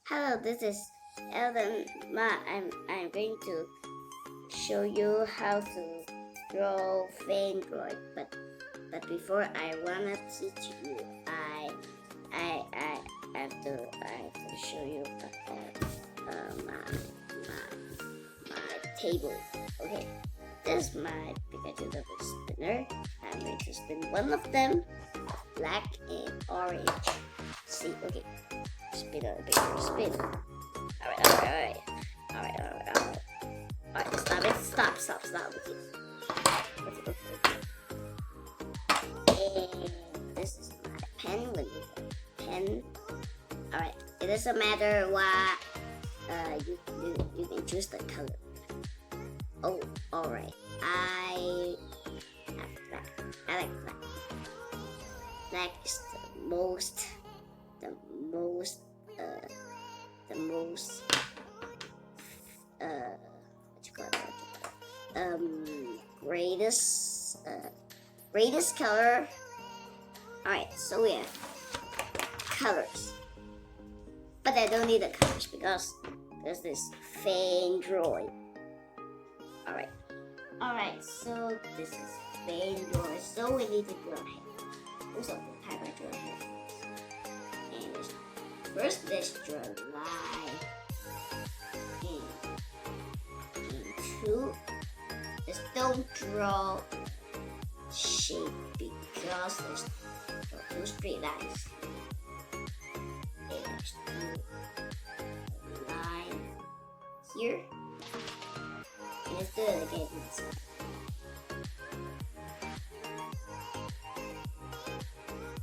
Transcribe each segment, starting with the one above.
Hello, this is Ellen Ma. I'm going to show you how to draw Fandroid, but before I wanna teach you, I have to show you my table. Okay, this is my Pikachu double spinner. I'm going to spin one of them, black and orange. See, okay. Spin on the paper, spin. Alright. Alright, stop it. Stop. Okay. And this is my pen. When you get a pen. Alright, it doesn't matter what you can choose the color. Oh, alright. I like black. Black is the most what you call it? Greatest color. Alright, so we have colors. But I don't need the colors because there's this Fandroid. Alright, so this is Fandroid. So we need to draw a head. Also, how do I draw a head? And first, let's draw a line. And two, just don't draw shape because there's two straight lines. There's two line here. And let's do it again inside.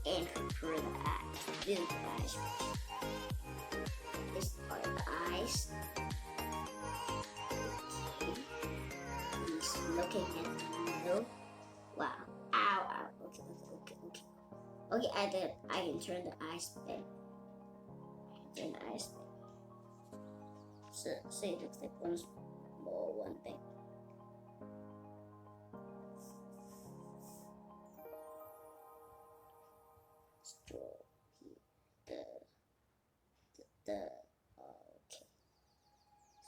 And for the eyes, do the eyes first. These are the eyes. Okay. He's looking at the middle. Wow. Ow. Okay. Okay, I can turn the eyes back. So it looks like one small, one big. Draw okay.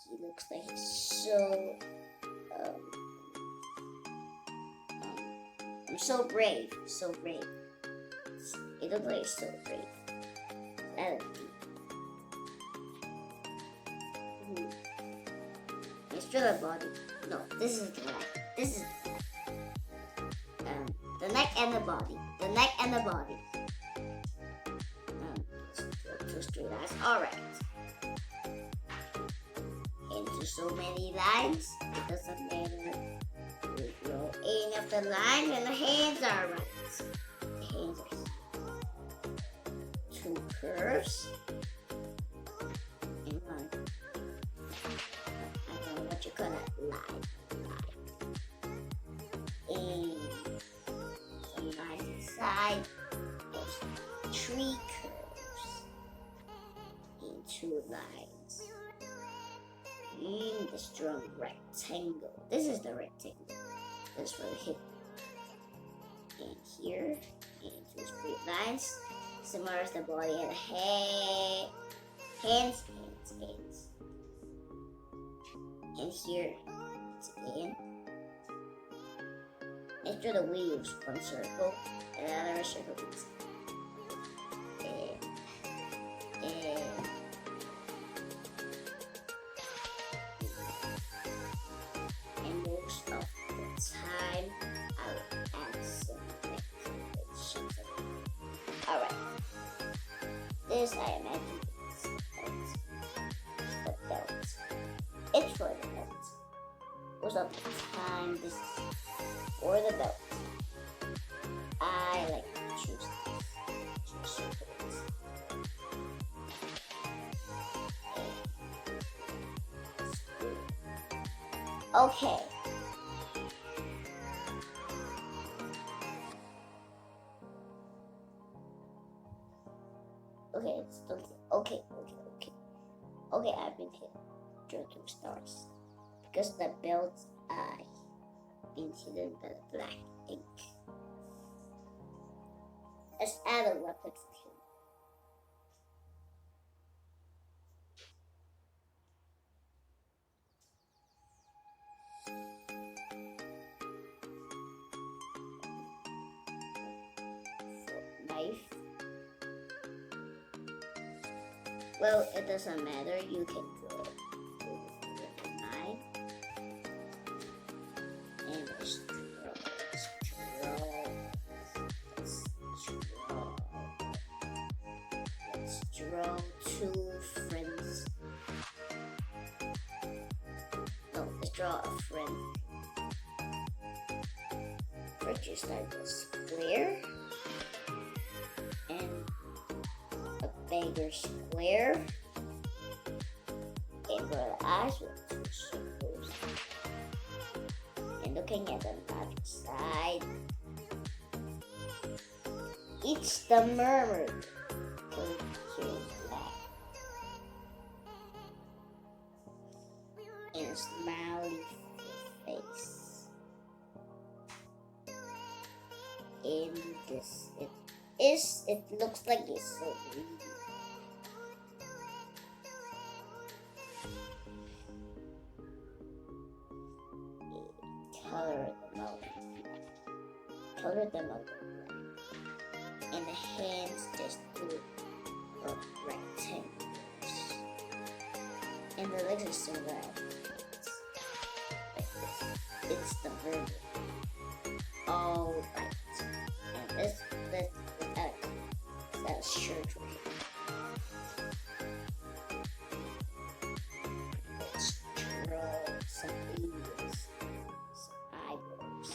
He looks like he's so I'm so brave. It looks like he's so brave. Let's draw the body. No, this is the neck. This is the neck and the body. Two straight lines. Alright. Into so many lines, it doesn't matter. We draw any of the lines and the hands are right. The hands are two curves. And one. I don't know what you call it. Line. And some lines inside. There's three curves. And two lines. And the strong rectangle. This is the rectangle. That's for the hip. And here, and two straight lines. Similar as the body and the head. Hands. And here, it's again. Let's draw the wheels. One circle, and another circle. And most of the time, I will add some decorations. Alright. This I imagine is the belt. It's for the belt. Most of the time, this is for the belt. I like to choose circles. Okay. Okay, I've been hit. Draw two stars. Because the belt's eye been hidden by the black ink. Let's add a weapon for him. Well, it doesn't matter. You can draw with the knife and let's draw. Let's draw two friends. No, let's draw a friend. First, you start with a square and a bigger square, and draw the eyes with two circles. And looking at the left side, it's the mermaid. And a smiley face. In this, it looks like it's so greedy. Color them out. Color them out. And the hands just do rectangles. And the legs are so red. Like this. It's the verb. All right. And this without a shirt right here. Let's draw some ears, some eyebrows.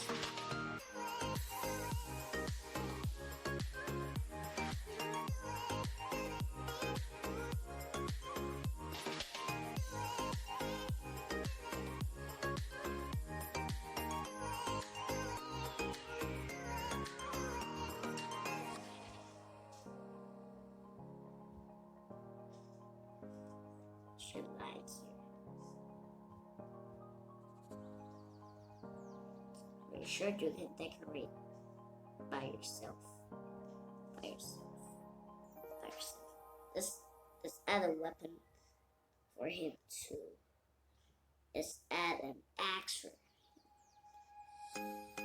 Should like here. Make sure you can decorate by yourself. Let's add a weapon for him too. Let's add an axe for him.